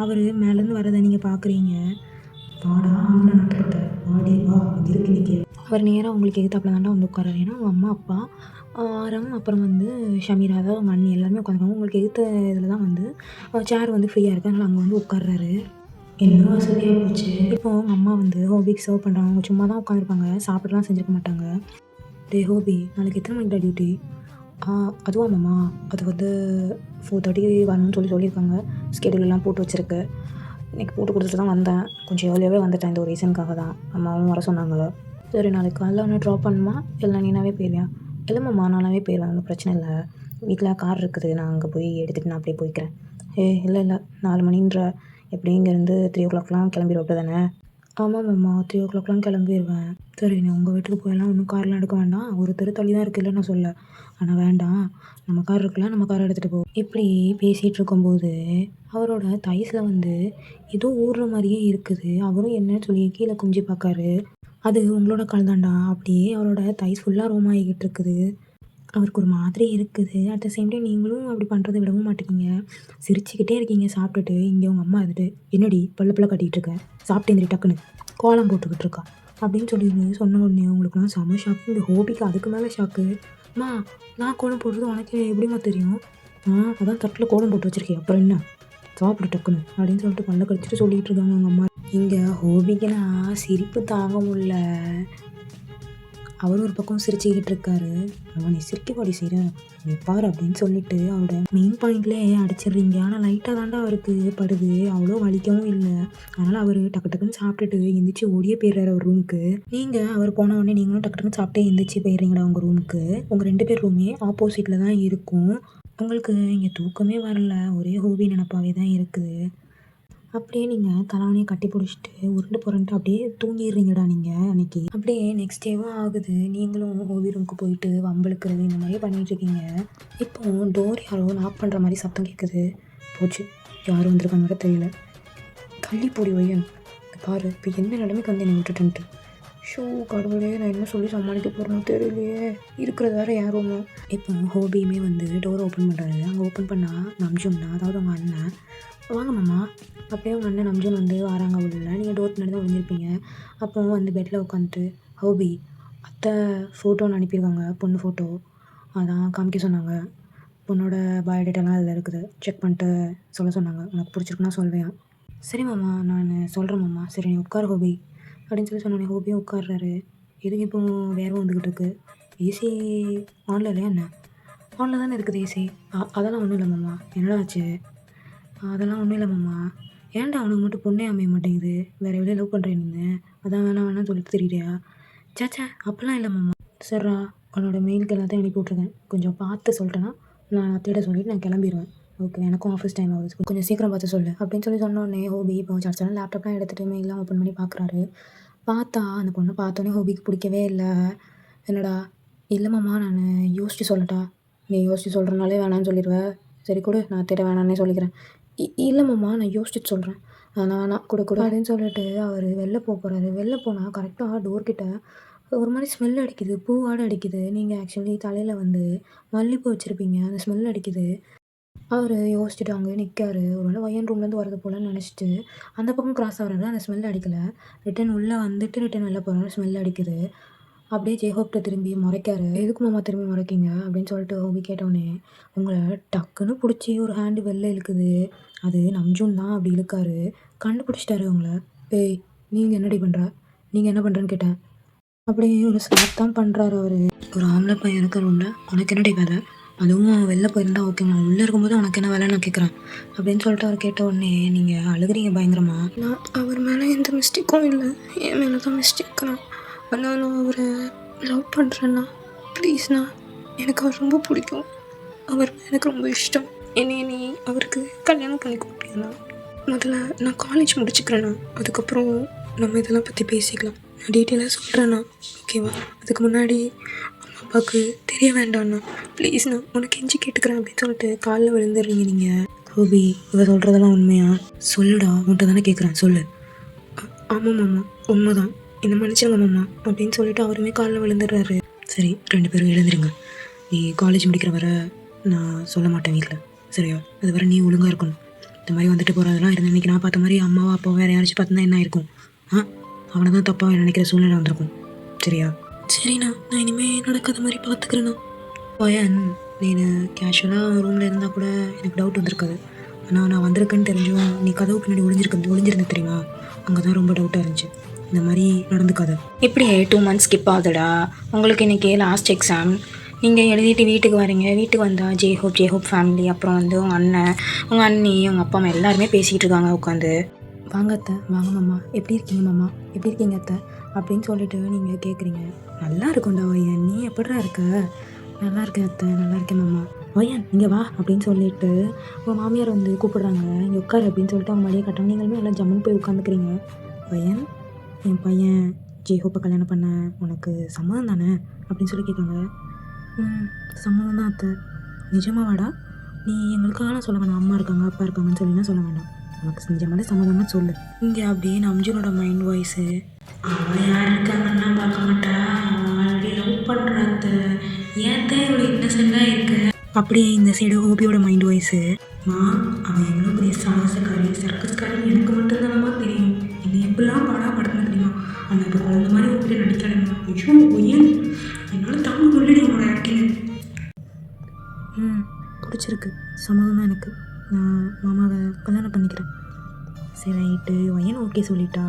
அவர் மேலேருந்து வரதை நீங்கள் பார்க்குறீங்க. வாடா வாடி வா இருக்கு நிற்க. அவர் நேராக உங்களுக்கு எதிர்த்தாப்புல தாண்டா வந்து உட்காராரு. ஏன்னா அவங்க அம்மா அப்பா ஆரம் அப்புறம் வந்து ஷமீரா, அதாவது அவங்க அண்ணி எல்லாருமே உட்காந்துருக்காங்க. உங்களுக்கு எதிர்த்த இதில் தான் வந்து சேர் வந்து ஃப்ரீயாக இருக்குது, அதனால் அங்கே வந்து உட்கார்றாரு. என்ன வசதியாக போச்சு. இப்போ அவங்க அம்மா வந்து ஹோபிக்கு சர்வ் பண்ணுறாங்க. அவங்க சும்மா தான் உட்காந்துருப்பாங்க, சாப்பிடலாம் செஞ்சுருக்க மாட்டாங்க. டே ஹோபி, நாளைக்கு எத்தனை மணிக்கு டியூட்டி? அதுவா மாமா, அது வந்து 4:30 வரணும்னு சொல்லியிருக்காங்க. ஸ்கெடியூலெலாம் போட்டு வச்சுருக்கு. இன்றைக்கி போட்டு கொடுத்துட்டு தான் வந்தேன், கொஞ்சம் ஏர்லியாகவே வந்துட்டேன், இந்த ஒரு ரீசனுக்காக தான். அம்மாவும் வர சொன்னாங்க. சரி, நாளைக்கு காலைல ஒன்று ட்ராப் பண்ணுமா இல்லை நீனாவே போயிடுவியா? இல்லை மாமா, நானாவே போயிடுவேன், ஒன்றும் பிரச்சனை இல்லை. வீட்டில் கார் இருக்குது, நான் அங்கே போய் எடுத்துகிட்டு நான் அப்படியே போய்க்கிறேன். இல்லை 4 மணின்ற, எப்படி இங்கேருந்து 3 o'clockலாம் கிளம்பிடுவோம் தானே? ஆமாம் மாமா, 3 o'clockலாம் கிளம்பிடுவேன். சரி, நீ உங்கள் வீட்டுக்கு போயெல்லாம் ஒன்றும் கார்லாம் எடுக்க வேண்டாம், ஒரு தெரு தள்ளி தான் இருக்குல்ல நான் சொல்ல. ஆனால் வேண்டாம், நம்ம கார் இருக்குல்ல, நம்ம காரை எடுத்துகிட்டு போ. இப்படி பேசிகிட்டு இருக்கும்போது அவரோட தைஸில் வந்து ஏதோ ஊறுற மாதிரியே இருக்குது. அவரும் என்னன்னு சொல்லி கீழே குஞ்சு பார்க்காரு. அது உங்களோட கால் தாண்டா. அப்படியே அவரோட தைஸ் ஃபுல்லாக ரோம் ஆகிக்கிட்டு இருக்குது. அவருக்கு ஒரு மாதிரி இருக்குது. அட் த சேம் டைம் நீங்களும் அப்படி பண்ணுறதை விடவும் மாட்டேங்கிங்க, சிரிச்சுக்கிட்டே இருக்கீங்க சாப்பிட்டுட்டு. இங்கே உங்கள் அம்மா இருந்துட்டு, என்னடி பல்ல கட்டிகிட்டு இருக்க, சாப்பிட்டேந்திரி டக்குன்னு கோலம் போட்டுக்கிட்டு இருக்கா அப்படின்னு சொல்லி சொன்ன உடனே உங்களுக்குலாம் செம ஷாக்கு. இந்த ஹோபிக்கு அதுக்கு மேலே ஷாக்கு. அம்மா, நான் கோலம் போடுறது உனக்கு எப்படிமா தெரியும்? அதான் தட்டில் கோலம் போட்டு வச்சுருக்கேன், அப்புறம் என்ன, சாப்பிடு டக்குன்னு அப்படின்னு சொல்லிட்டு பல்ல கடிச்சிட்டு சொல்லிகிட்டு இருக்காங்க அவங்க அம்மா. இங்கே ஹோபிக்குனா சிரிப்பு தாங்க முடியல. அவர் ஒரு பக்கம் சிரிச்சுக்கிட்டு இருக்காரு. அவனை சிரிக்கப்பாடி செய்கிறேன் நீ பாரு அப்படின்னு சொல்லிட்டு அவரோட மெயின் பாயிண்ட்லேயே அடிச்சிடுறீங்க. ஆனால் லைட்டாக தாண்டா அவருக்கு படுது, அவ்வளோ வலிக்கவும் இல்லை. அதனால் அவர் டக்குன்னு சாப்பிட்டுட்டு எந்திரிச்சு ஓடியே போயிடுறாரு அவர் ரூமுக்கு. நீங்கள் அவர் போன உடனே நீங்களும் டக்குன்னு சாப்பிட்டே எந்திரிச்சு போயிடுறீங்களா உங்கள் ரூமுக்கு. உங்கள் 2 பேர் ரூமே ஆப்போசிட்டில் தான் இருக்கும். உங்களுக்கு இங்கே தூக்கமே வரல, ஒரே ஹோபி நினப்பாவே தான் இருக்குது. அப்படியே நீங்கள் தலைவனையை கட்டி பிடிச்சிட்டு உருண்டு புரண்டு அப்படியே தூங்கிடுறீங்கடா நீங்கள் அன்றைக்கி. அப்படியே நெக்ஸ்ட் டேவும் ஆகுது, நீங்களும் ஹோபி ரூமுக்கு போயிட்டு வம்பளுக்கிறது இந்த மாதிரியே பண்ணிகிட்ருக்கீங்க. இப்போது டோர் யாரோ நாக் பண்ணுற மாதிரி சத்தம் கேட்குது. போச்சு, யாரும் வந்திருக்காங்க கூட தெரியல. தள்ளி போடி வையன், பாரு இப்போ என்ன நிலைமைக்கு வந்து என்னை விட்டுட்டுன்ட்டு. ஷோ கடவுளே, நான் என்ன சொல்லி சமாளிக்க போகிறேன்னு தெரியலையே. இருக்கிறது வேறு யாரும். இப்போ ஹோபியுமே வந்து டோர் ஓப்பன் பண்ணுறாரு. அங்கே ஓப்பன் பண்ணால் நம்ஜுன்னா, அதாவது அவங்க அண்ணன். வாங்க மாமா. அப்படியே உங்கள் அண்ணன் நம்ஜுன் வந்து வராங்க. உள்ள நீங்கள் டோர் பின்னாடி தான் விழுந்திருப்பீங்க. அப்போ வந்து பெட்டில் உட்காந்துட்டு, ஹோபி அத்தை ஃபோட்டோன்னு அனுப்பியிருக்காங்க, பொண்ணு ஃபோட்டோ, அதான் காமிக்க சொன்னாங்க. பொண்ணோட பயோடேட்டாலாம் அதில் இருக்குது, செக் பண்ணிட்டு சொல்ல சொன்னாங்க. உனக்கு பிடிச்சிருக்குன்னா சொல்வேன். சரி மாமா, நான் சொல்கிறேன் மாமா. சரி நீ உட்கார் ஹோபி அப்படின்னு சொல்லி சொன்னோன்னே ஹோபியும் உட்கார்றாரு. எதுக்கு இப்போ வேர்வை வந்துக்கிட்டு இருக்கு? ஏசி ஆனில் இல்லையா என்ன? ஆனில் தானே இருக்குது ஏசி. அதெல்லாம் ஒன்றும் இல்லை மாமா. என்னடா ஆச்சு? அதெல்லாம் ஒன்றும் இல்லை மாமா. ஏன்டா அவனுக்கு மட்டும் பொண்ணே அமைய மாட்டேங்குது? வேறு எவ்வளோ லவ் பண்ணுறேன் நீ? அதான் வேணாம்னு சொல்லிட்டு தெரியுறியா? சேச்சே அப்படிலாம் இல்லை மாமா. சரிடா, உன்னோட மெயிலுக்கு எல்லாத்தையும் அனுப்பி விட்ருக்கேன். கொஞ்சம் பார்த்து சொல்லிட்டேன்னா நான் அத்தையிட்ட சொல்லிவிட்டு நான் கிளம்பிடுவேன். ஓகே, எனக்கும் ஆஃபீஸ் டைம் ஆகுது, கொஞ்சம் சீக்கிரம் பார்த்து சொல்லு அப்படின்னு சொன்னோடனே ஹோபி இப்போ சடச்சடன்னு லேப்டாப்லாம் எடுத்துகிட்டு மெயிலாம் ஓப்பன் பண்ணி பார்க்குறாரு. பார்த்தா அந்த பொண்ணை பார்த்தோன்னே ஹோபிக்கு பிடிக்கவே இல்லை. என்னடா? இல்லை மாமா, நான் யோசிச்சு சொல்லட்டா? நீ யோசிச்சு சொல்கிறனாலே வேணான்னு சொல்லிடுவேன். சரி கொடு, நான் அத்தையிட்ட வேணான்னே சொல்லிக்கிறேன். இல்லை மாமா, நான் யோசிச்சுட்டு சொல்கிறேன். நான் கொடு அப்படின்னு சொல்லிட்டு அவர் வெளில போகிறாரு. வெளில போனால் கரெக்டாக டோர்கிட்ட ஒரு மாதிரி ஸ்மெல் அடிக்குது, பூவாடை அடிக்குது. நீங்கள் ஆக்சுவலி தலையில் வந்து மல்லிப்பூ வச்சுருப்பீங்க, அந்த ஸ்மெல் அடிக்குது. அவர் யோசிச்சுட்டு அங்கேயே நிற்காரு. ஒரு வேளை ஒய்யன் ரூம்லேருந்து வரது போலன்னு நினச்சிட்டு அந்த பக்கம் கிராஸ் ஆகிறாரு. அந்த ஸ்மெல் அடிக்கலை. ரிட்டன் உள்ளே வந்துட்டு ரிட்டன் வெளில போகிறாரு, ஸ்மெல் அடிக்குது. அப்படியே ஜெய்ஹோப்கிட்ட திரும்பி முறைக்காரு. எதுக்கு மாமா திரும்பி முறைக்கிங்க அப்படின்னு சொல்லிட்டு ஹோபி கேட்டோடனே, உங்களை டக்குன்னு பிடிச்சி ஒரு ஹேண்டு வெளில இழுக்குது, அது நம்ஜூன் தான் அப்படி இழுக்காரு. கண்டுபிடிச்சிட்டாரு உங்களை. ஏய், நீங்கள் என்னடி பண்ணுற? நீங்கள் என்ன பண்ணுறேன்னு கேட்டேன். அப்படியே ஒரு ஸ்வாப் தான் பண்ணுறாரு அவர். ஒரு ஆம்பளை பையன் இருக்கிற ரூமில் உனக்கு என்னடி வேலை? அதுவும் வெளில போயிருந்தா ஓகேம்மா, உள்ளே இருக்கும்போது உனக்கு என்ன வேலை நான் கேட்குறேன் அப்படின்னு சொல்லிட்டு அவர் கேட்ட உடனே நீங்கள் அழுகுறீங்க பயங்கரமா. நான் அவர் மேலே எந்த மிஸ்டேக்கும் இல்லை, என் மேலே தான் மிஸ்டேக்குண்ணா. ஆனால் நான் அவரை லவ் பண்ணுறேண்ணா. ப்ளீஸ்ண்ணா, எனக்கு அவர் ரொம்ப பிடிக்கும், அவர் எனக்கு ரொம்ப இஷ்டம். என்னைய நீ அவருக்கு கல்யாணம் பண்ணி கொடுப்பீங்கண்ணா. முதல்ல நான் காலேஜ் முடிச்சுக்கிறேண்ணா, அதுக்கப்புறம் நம்ம இதெல்லாம் பற்றி பேசிக்கலாம். நான் டீட்டெயிலாக சொல்கிறேண்ணா, ஓகேவா? அதுக்கு முன்னாடி அம்மா அப்பாவுக்கு தெரிய வேண்டாம்ண்ணா, ப்ளீஸ்ண்ணா, உனக்கு கெஞ்சி கேட்டுக்கிறேன் அப்படின்னு சொல்லிட்டு காலில் விழுந்துடுறீங்க நீங்கள். ஹோபி, இவ சொல்கிறதெல்லாம் உண்மையா? சொல்லுடா, உன்ட்ட தானே கேட்குறேன், சொல்லு. ஆமாம் மாமா, உண்மைதான், என்ன மன்னிச்சிருங்க மாமா அப்படின்னு சொல்லிட்டு அவருமே காலில் விழுந்துடுறாரு. சரி, 2 பேரும் எழுந்துருங்க. நீ காலேஜ் முடிக்கிற வரை நான் சொல்ல மாட்டேன் வீட்டில், சரியா? அது வரை நீ ஒழுங்காக இருக்கணும். இந்த மாதிரி வந்துட்டு போகிறதெல்லாம் இருந்து இன்றைக்கி நான் பார்த்த மாதிரி அம்மாவோ அப்பாவோ வேறு யாராச்சும் பார்த்துருந்தா என்ன இருக்கும்? அவனை தான் தப்பாக நினைக்கிற சூழ்நிலை வந்திருக்கும், சரியா? சரிண்ணா, நான் இனிமேல் நடக்காத மாதிரி பார்த்துக்கிறேண்ணா. பையன், நீ கேஷுவலாக ரூமில் இருந்தால் கூட எனக்கு டவுட் வந்திருக்காது. ஆனால் நான் வந்திருக்கேன்னு தெரிஞ்சும் நீ கதவு பின்னாடி ஒளிஞ்சிருந்து தெரியுமா? அங்கே தான் ரொம்ப டவுட்டாக இருந்துச்சு. இந்த மாதிரி நடந்துக்காத. இப்படியே 2 months ஸ்கிப் ஆகுதுடா. உங்களுக்கு இன்றைக்கி லாஸ்ட் எக்ஸாம். நீங்கள் எழுதிட்டு வீட்டுக்கு வரீங்க. வீட்டுக்கு வந்தால் ஜெய்ஹோப் ஃபேமிலி, அப்புறம் வந்து உங்கள் அண்ணன், உங்கள் அண்ணி, உங்கள் அப்பா அம்மா எல்லாருமே பேசிக்கிட்டு இருக்காங்க உட்காந்து. வாங்க அத்தை, வாங்க மாமா, எப்படி இருக்கீங்க மாமா, எப்படி இருக்கீங்க அத்தை அப்படின்னு சொல்லிட்டு நீங்கள் கேட்குறீங்க. நல்லா இருக்கும்டா ஒய்யன், நீ எப்படிடா இருக்க? நல்லா இருக்கேன் அத்தை, நல்லா இருக்கேன் மாமா. ஒய்யன் இங்கே வா அப்படின்னு சொல்லிட்டு உங்கள் மாமியார் வந்து கூப்பிடுறாங்க. இங்கே உட்காரு அப்படின்னு சொல்லிட்டு அவங்க மடியை கட்டுறாங்க. நீங்களுமே எல்லாம் ஜம்முன்னு போய் உட்காந்துக்கிறீங்க. ஒய்யன், என் பையன் ஜெய்ஹோப்பை கல்யாணம் பண்ண உனக்கு சம்மதம் தானே அப்படின்னு சொல்லி கேட்காங்க. சம்மதம் தான் அத்தை. நிஜமாவாடா? நீ எங்களுக்காக சொல்ல வேணாம், அம்மா இருக்காங்க அப்பா இருக்காங்கன்னு சொல்லினா சொல்ல வேண்டாம், உனக்கு நிஜமாலே சம்மதமாக சொல்லு. இங்கே அப்படியே நம்ஜூனோட மைண்ட் வாய்ஸு, அவன் யார் இருக்காங்கன்னா பார்க்க மாட்டா, அவன் ஆல்ரெடி லவ் பண்ணுறாத்த, ஏன் தான் இவ்வளோ இன்னசென்ட்டாக இருக்கு. அப்படியே இந்த சைடு ஹோபியோட மைண்ட் வாய்ஸு, அவன் எவ்வளோ பெரிய சாகசக்காரி சர்க்கஸ்காரி எனக்கு மட்டும்தானமா தெரியும், என்னை எப்படிலாம் படுத்தின தெரியுமா, ஆனால் இப்போ குழந்த மாதிரி உங்ககிட்ட நடிக்காதுமா. ஐயோ ஏன் என்னால் தாங்க முடியல உன்னோட ஆக்டிங். பிடிச்சிருக்கு, சம்மதம் தான் எனக்கு, நான் மாமாவை கல்யாணம் பண்ணிக்கிறேன். சரி ரைட்டு, ஒய்யன் ஓகே சொல்லிட்டா.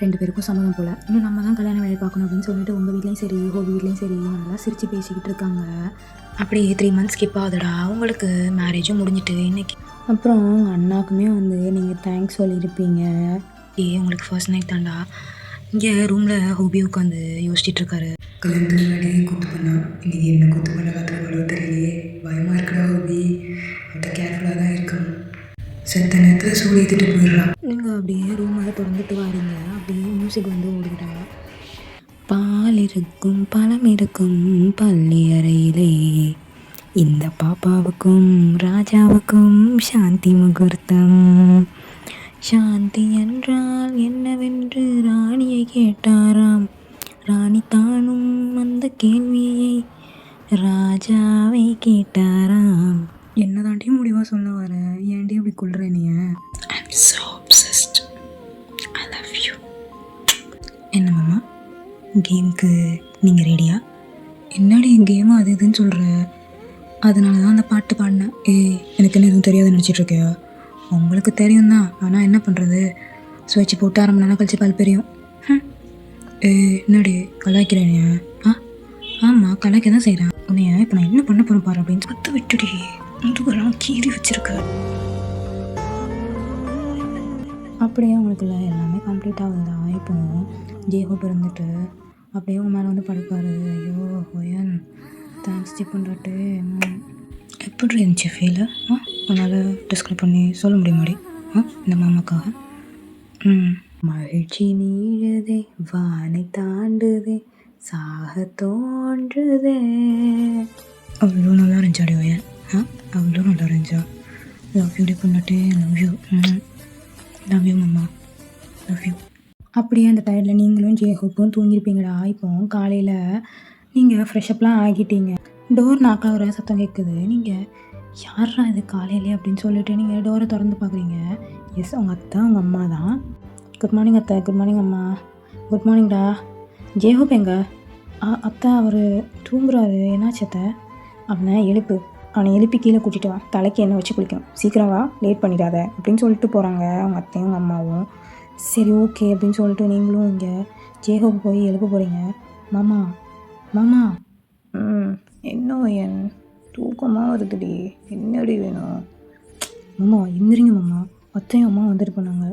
2 பேருக்கும் சம்மதம் போல். இன்னும் நம்ம தான் கல்யாணம் வேலை பார்க்கணும் அப்படின்னு சொல்லிட்டு உங்கள் வீட்லேயும் சரி ஹோபி வீட்லேயும் சரி நல்லா சிரித்து பேசிக்கிட்டு இருக்காங்க. அப்படியே 3 months ஸ்கிப் ஆகுதுடா. உங்களுக்கு மேரேஜும் முடிஞ்சிட்டு இன்றைக்கி. அப்புறம் உங்கள் அண்ணாக்குமே வந்து நீங்கள் தேங்க்ஸ் சொல்லியிருப்பீங்க. உங்களுக்கு ஃபர்ஸ்ட் நைட் தாண்டா. இங்கே ரூமில் ஹோபி உட்காந்து யோசிச்சுட்டு இருக்காரு. கல்யாணத்துக்கு முன்னாடி கூத்து பண்ணா, இன்றைக்கி என்ன கூத்து பண்ண கற்றுக்கொள்ள தெரியலையே, பயமாக இருக்கடா ஹோபி, அதை கேர்ஃபுல்லாக தான் இருக்கணும். செத்த நேரத்தில் சூடு ஏற்றிட்டு போயிடுறான். நீங்கள் அப்படியே ரூமாக தொடர்ந்துட்டு வாரீங்க. அப்படியே மியூசிக் வந்து ஓடுகிறாங்க. பால் இருக்கும் பழம் இருக்கும் பள்ளி அறையிலே, இந்த பாப்பாவுக்கும் ராஜாவுக்கும் சாந்தி முகூர்த்தம். சாந்தி என்றால் என்னவென்று ராணியை கேட்டாராம். ராணி தானும் அந்த கேள்வியை ராஜாவை கேட்டாராம். என்ன தாண்டி முடிவாக சொல்ல வர, ஏன்டி அப்படி கொள்ற நீ? I'm so obsessed. I love you. என்ன மாமா, கேமுக்கு நீங்கள் ரெடியா? என்னடி கேமு அது இதுன்னு சொல்கிற? அதனால தான் அந்த பாட்டு பாடினேன். எனக்கு என்ன எதுவும் தெரியாதுன்னு நினச்சிட்ருக்கியா? உங்களுக்கு தெரியும் தான், ஆனால் என்ன பண்ணுறது, சுவிட்ச் போட்டு 1/2 மணி நேரம் கழிச்சு பால் பெரியும். என்னடி கலாய்க்கிறேனே? ஆ ஆமாம், கலாய்க்க தான் செய்கிறேன். உன்னைய இப்போ நான் என்ன பண்ண போகிறேன் பாரு அப்படின்னு பத்து விட்டுடி, முதுகெல்லாம் கீறி வச்சிருக்க. அப்படியே அவங்களுக்குள்ள எல்லாமே கம்ப்ளீட் ஆகுதுடா. இப்போ ஜேஹோப் இருந்துட்டு அப்படியே உங்க மேலே வந்து படுப்பாரு. ஐயோ ஒயன் தேங்க்ஸ் ஜி பண்ணுறாட்டு. எப்படி இருந்துச்சு ஃபீல்? உன்னால் டிஸ்கிரைப் பண்ணி சொல்ல முடியுமாடி இந்த மாமாக்காக? மகிழ்ச்சி நீழுதே வானை தாண்டுதே சாக தோன்றுதே. அவ்வளோ நல்லா இருந்துச்சாடி ஒயன். அவ்வளோ நல்லா இருந்துச்சா? லவ் யூ டி பண்ணிட்டு. லவ் யூ மாமா, லவ் யூ. அப்படியே அந்த டயர்டில் நீங்களும் ஜேஹோப்பும் தூங்கியிருப்பீங்கடா. இப்போ காலையில் நீங்கள் ஃப்ரெஷ்அப்லாம் ஆகிட்டீங்க. டோர் நாக் ஆகிற சத்தம் கேட்குது. நீங்கள் யாரா இது காலையிலே அப்படின்னு சொல்லிட்டு நீங்கள் டோரை திறந்து பார்க்குறீங்க. எஸ், உங்கள் அத்தை உங்கள் அம்மா தான். குட் மார்னிங் அத்தை. குட் மார்னிங் அம்மா. குட் மார்னிங்டா. ஜேஹோப் எங்க? அத்தை அவர் தூங்குறாரு. என்னாச்சு அத்தை? அவனை எழுப்பி கீழே கூட்டிகிட்டு வா. தலைக்கு எண்ணெய் வச்சு குளிக்கணும். சீக்கிரம் வா, லேட் பண்ணிடாத அப்படின்னு சொல்லிட்டு போகிறாங்க அவங்க அத்தையும் அவங்க அம்மாவும். சரி ஓகே அப்படின்னு சொல்லிட்டு நீங்களும் இங்கே ஜேஹோப் போய் எழுப்ப போகிறீங்க. மாமா மாமா. என்ன என் தூக்கமாக வருதுடி, என்னடி வேணும்? மாமா எந்திரிங்க மாமா, அத்தையும் அம்மா வந்துட்டு போனாங்க.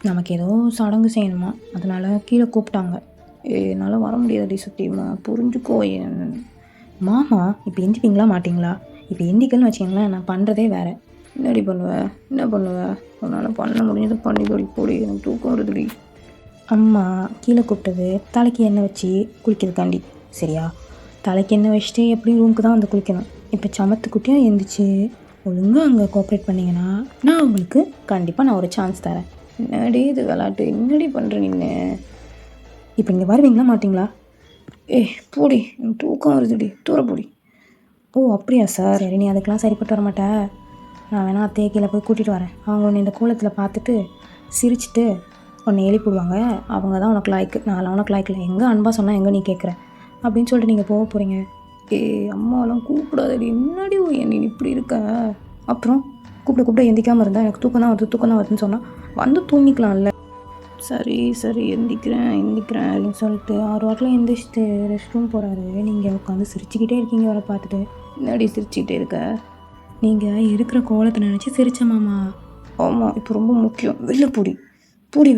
நமக்கு ஏதோ சடங்கு செய்யணுமா, அதனால் கீழே கூப்பிட்டாங்க. என்னால் வர முடியாதுடி சத்தியமா, புரிஞ்சுக்கோ என். மாமா இப்போ எந்திப்பீங்களா மாட்டிங்களா? இப்போ எந்திக்கல்னு வச்சிங்களேன், நான் பண்ணுறதே வேறு. என்னடி பண்ணுவேன்? என்ன பண்ணுவேன்? உன்னால் பண்ண முடிஞ்சது பண்ணி போடி, எனக்கு தூக்கம் வருதுடி. அம்மா கீழே கூப்பிட்டது தலைக்கு எண்ணெய் வச்சு குளிக்கிறதுக்காண்டி, சரியா? தலைக்கு எண்ணெய் வச்சுட்டு எப்படியும் ரூமுக்கு தான் வந்து குளிக்கணும். இப்போ சமத்துக்குட்டியும் எழுந்திரிச்சு ஒழுங்காக அங்கே கோஆப்ரேட் பண்ணிங்கன்னா நான் உங்களுக்கு கண்டிப்பாக ஒரு சான்ஸ் தரேன். என்னடி இது விளாட்டு? என்னடி பண்ணுற நின்று? இப்போ இங்கே வருவீங்களா மாட்டிங்களா? போடி, எனக்கு தூக்கம் வருதுடி, தூர போடி. ஓ அப்படியா சார், சரி நீ அதுக்கெலாம் சரிப்பட்டு வர மாட்டேன். நான் வேணா அத்தையை கீழே போய் கூட்டிகிட்டு வரேன். அவங்க உன்னை இந்த கோலத்தில் பார்த்துட்டு சிரிச்சுட்டு உன்னை எழுப்பிடுவாங்க. அவங்க தான் உனக்கு லாய்க்கு, நான் உனக்கு லாய்க்கில். எங்கே அன்பாக சொன்னால் எங்கே நீ கேட்குற அப்படின்னு சொல்லிட்டு நீங்கள் போக போகிறீங்க. அம்மாவெல்லாம் கூப்பிடாதடி, முன்னாடி நீ இப்படி இருக்க. அப்புறம் கூப்பிட எந்திக்காமல் இருந்தால் எனக்கு தூக்கம் தான் வருதுன்னு சொன்னால் வந்து தூங்கிக்கலாம்ல. சரி எந்திக்கிறேன் அப்படின்னு சொல்லிட்டு 6 வாட்டில் எந்திரிச்சிட்டு ரெஸ்ட் ரூம் போகிறாரு. நீங்கள் உட்காந்து சிரிச்சுக்கிட்டே இருக்கீங்க அவரை பார்த்துட்டு. முன்னாடி சிரிச்சுக்கிட்டே இருக்க? நீங்கள் இருக்கிற கோலத்தை நினச்சி சிரிச்ச மாமா. ஆமாம், இப்போ ரொம்ப முக்கியம். வெளில பூடி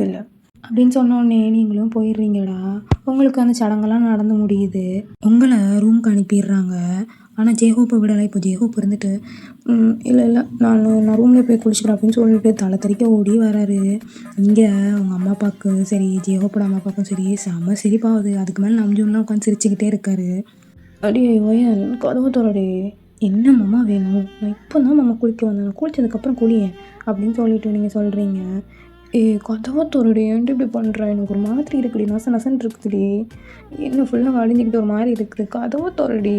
வெளில அப்படின்னு சொன்னோடனே நீங்களும் போயிடுறீங்கடா. உங்களுக்கு அந்த சடங்கெல்லாம் நடந்து முடியுது. உங்களை ரூம்க்கு அனுப்பிடுறாங்க. ஆனால் ஜேஹோப்பை விடலை. இப்போ ஜேஹோப் இருந்துட்டு இல்லை நான் ரூமில் போய் குளிச்சுக்கிறேன் அப்படின்னு சொல்லிட்டு தலை தெறிக்க ஓடி வராரு. இங்கே உங்கள் அம்மா அப்பாவுக்கு சரி, ஜேஹோப்போட அம்மா அப்பாவுக்கும் சரி, செம்ம சிரிப்பாகுது. அதுக்கு மேலே நம்ஜூன்லாம் உட்காந்து சிரிச்சுக்கிட்டே இருக்காரு. அடியே ஓயன், கதவு தோறடே. என்ன மாமா வேணும்? நான் இப்போ தான் மாமா குளிக்க வந்தேன், குளித்ததுக்கப்புறம் குளியேன் அப்படின்னு சொல்லிட்டு நீங்கள் சொல்கிறீங்க. கதவை தோறடி, ஏன்ட்டு இப்படி பண்ணுறேன்? எனக்கு ஒரு மாதிரி இருக்குடி, நசன்னு இருக்குதுடி. என்ன ஃபுல்லாக வடிஞ்சிக்கிட்டு ஒரு மாதிரி இருக்குது. கதவை தோறடி.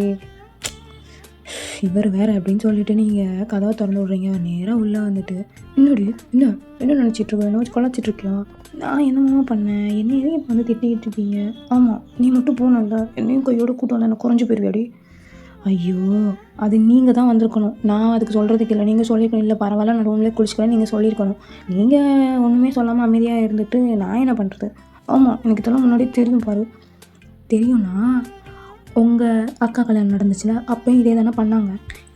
இவர் வேறு அப்படின்னு சொல்லிட்டு நீங்கள் கதவை திறந்து விட்றீங்க. நேராக உள்ளே வந்துட்டு என்ன நினச்சிட்ருக்கோம்? என்ன வச்சு குழச்சிட்ருக்கியா? நான் என்னமா பண்ணேன்? என்னையும் இப்போ வந்து திட்டிக்கிட்டு இருக்கீங்க. ஆமாம், நீ மட்டும் போனல, என்னையும் கையோடு கூட்டம் வந்து எனக்கு குறைஞ்சி போயிருவியாடி. ஐயோ, அது நீங்கள் தான் வந்திருக்கணும். நான் அதுக்கு சொல்கிறதுக்கு இல்லை. நீங்கள் சொல்லியிருக்கணும். இல்லை பரவாயில்ல, நான் ரூம்லேயே குளிச்சுக்கிறேன் நீங்கள் சொல்லியிருக்கணும். நீங்கள் ஒன்றுமே சொல்லாமல் அமைதியாக இருந்துட்டு நான் என்ன பண்ணுறது? ஆமாம், எனக்கு இதெல்லாம் முன்னாடி தெரியும் பாரு. தெரியும்னா உங்கள் அக்கா கல்யாணம் நடந்துச்சுல, அப்போயும் இதே தானே பண்ணாங்க.